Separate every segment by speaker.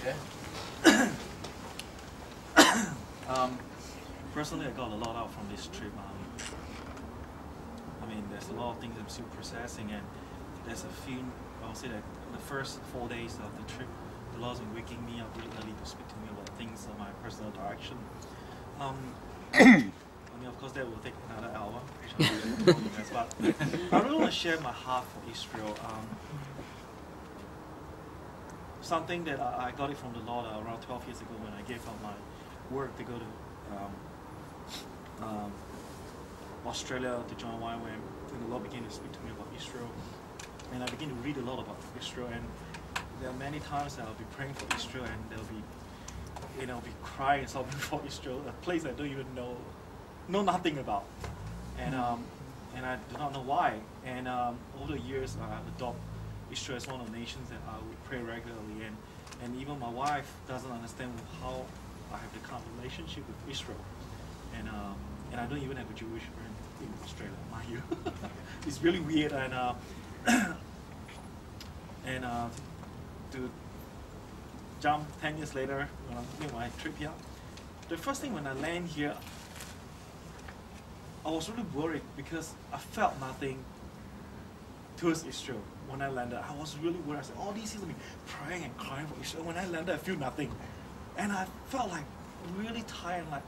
Speaker 1: Yeah.
Speaker 2: Personally, I got a lot out from this trip. I mean, there's a lot of things I'm still processing, and there's a few, I'll say that the first 4 days of the trip, the Lord's been waking me up really early to speak to me about things of my personal direction. I mean, of course, that will take another hour, which I'll really tell you guys, but I really want to share my heart for Israel. Something that I got it from the Lord around 12 years ago when I gave up my work to go to Australia to join YWAM, and the Lord began to speak to me about Israel, and I began to read a lot about Israel, and there are many times that I'll be praying for Israel, and there'll be, be crying and sobbing for Israel, a place I don't even know nothing about, and I do not know why, and over the years I've adopted Israel is one of the nations that I would pray regularly, and even my wife doesn't understand how I have the kind of relationship with Israel, and I don't even have a Jewish friend in Australia, mind you. It's really weird, and to jump 10 years later when I'm doing my trip here, the first thing when I land here, I was really worried because I felt nothing towards Israel. When I landed, I was really worried. I said, all these years I've been praying and crying for Israel. When I landed, I feel nothing. And I felt like really tired, like,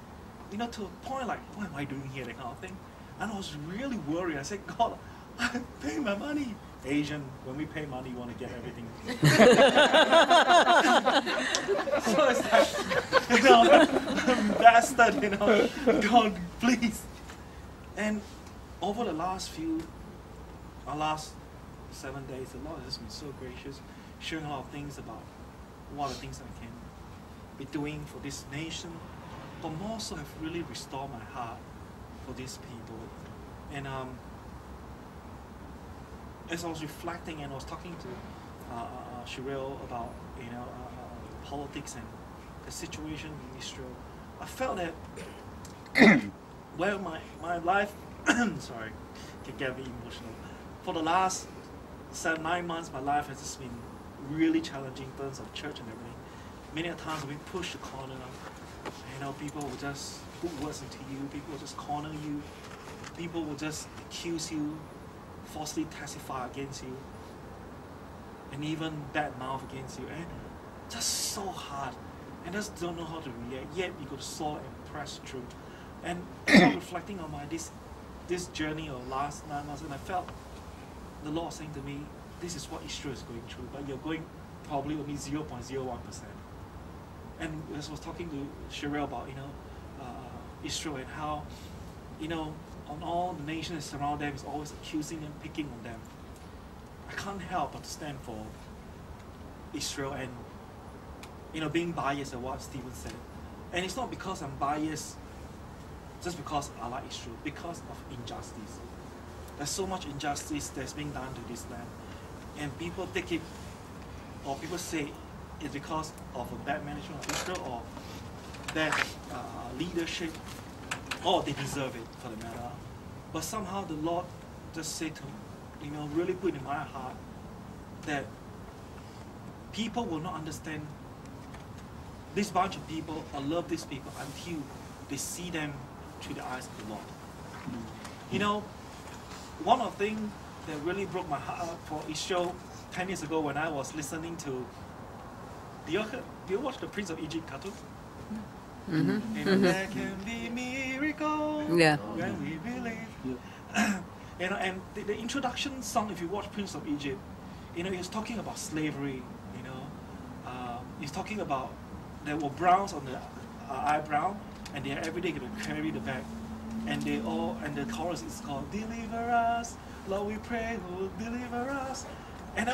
Speaker 2: to a point like, what am I doing here, that kind of thing. And I was really worried. I said, God, I pay my money. Asian, when we pay money, we want to get everything. So it's like, bastard, God, please. And over the last 7 days, the Lord has been so gracious, sharing a lot of things about what are the things I can be doing for this nation, but more so have really restored my heart for these people. And as I was reflecting and I was talking to Cheryl about politics and the situation in Israel, I felt that well, my life, sorry, can get me emotional. For the last 9 months, my life has just been really challenging in terms of church and everything. Many times I've been pushed to corner. People will just put words into you. People will just corner you. People will just accuse you, falsely testify against you, and even bad mouth against you. And just so hard. And just don't know how to react. Yet you got to soar and press through. And reflecting on this journey of the last 9 months, and I felt the Lord saying to me, this is what Israel is going through, but you're going probably only 0.01%. And as I was talking to Cheryl about, Israel and how, on all the nations around them is always accusing them, picking on them. I can't help but to stand for Israel and, being biased at what Stephen said. And it's not because I'm biased just because I like Israel, because of injustice. There's so much injustice that's being done to this land. And people take it, or people say it's because of a bad management of Israel or bad leadership, or they deserve it for the matter. But somehow the Lord just said to me, really put in my heart that people will not understand this bunch of people or love these people until they see them through the eyes of the Lord. One of the things that really broke my heart for Israel 10 years ago when I was listening to, do you watch the Prince of Egypt cartoon? Mm-hmm. There can be miracles when we believe. Yeah. And the introduction song, if you watch Prince of Egypt, he's talking about slavery. He's talking about there were browns on the eyebrow, and they are every day going to carry the bag, and the chorus is called "Deliver Us, Lord, we pray, who deliver us." And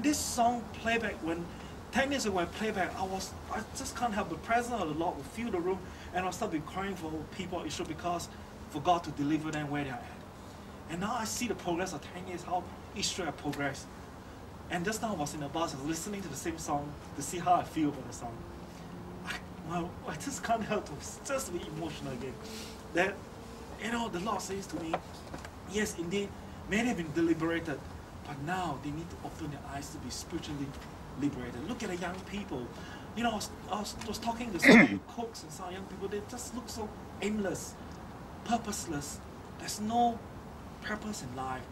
Speaker 2: this song playback when 10 years ago I playback, I just can't help the presence of the Lord will fill the room, and I started crying for people of Israel because for God to deliver them where they are at. And now I see the progress of 10 years, how Israel progressed. And just now I was in the bus, I was listening to the same song to see how I feel about the song. I just can't help to just be emotional again. That, the Lord says to me, yes, indeed, many have been deliberated, but now they need to open their eyes to be spiritually liberated. Look at the young people. You know, I was talking to some cooks and some young people. They just look so aimless, purposeless. There's no purpose in life.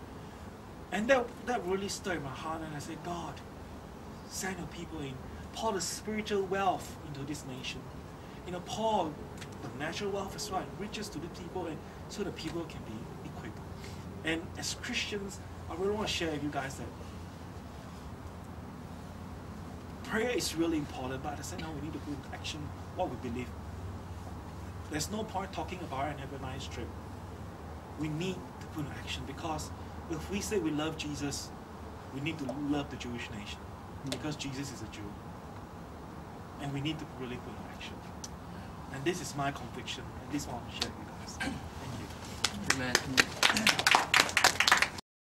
Speaker 2: And that really stirred my heart, and I said, God, send your people in. Pour the spiritual wealth into this nation. You know, pour the natural wealth as well, riches to the people, and so the people can be equipped. And as Christians, I really want to share with you guys that prayer is really important, but at the same time, we need to put into action what we believe. There's no point talking about it and have a nice trip. We need to put into action, because if we say we love Jesus, we need to love the Jewish nation, because Jesus is a Jew. And we need to really put into action. And this is my conviction, and this is what I want to share with you guys. Thank you.
Speaker 1: Amen.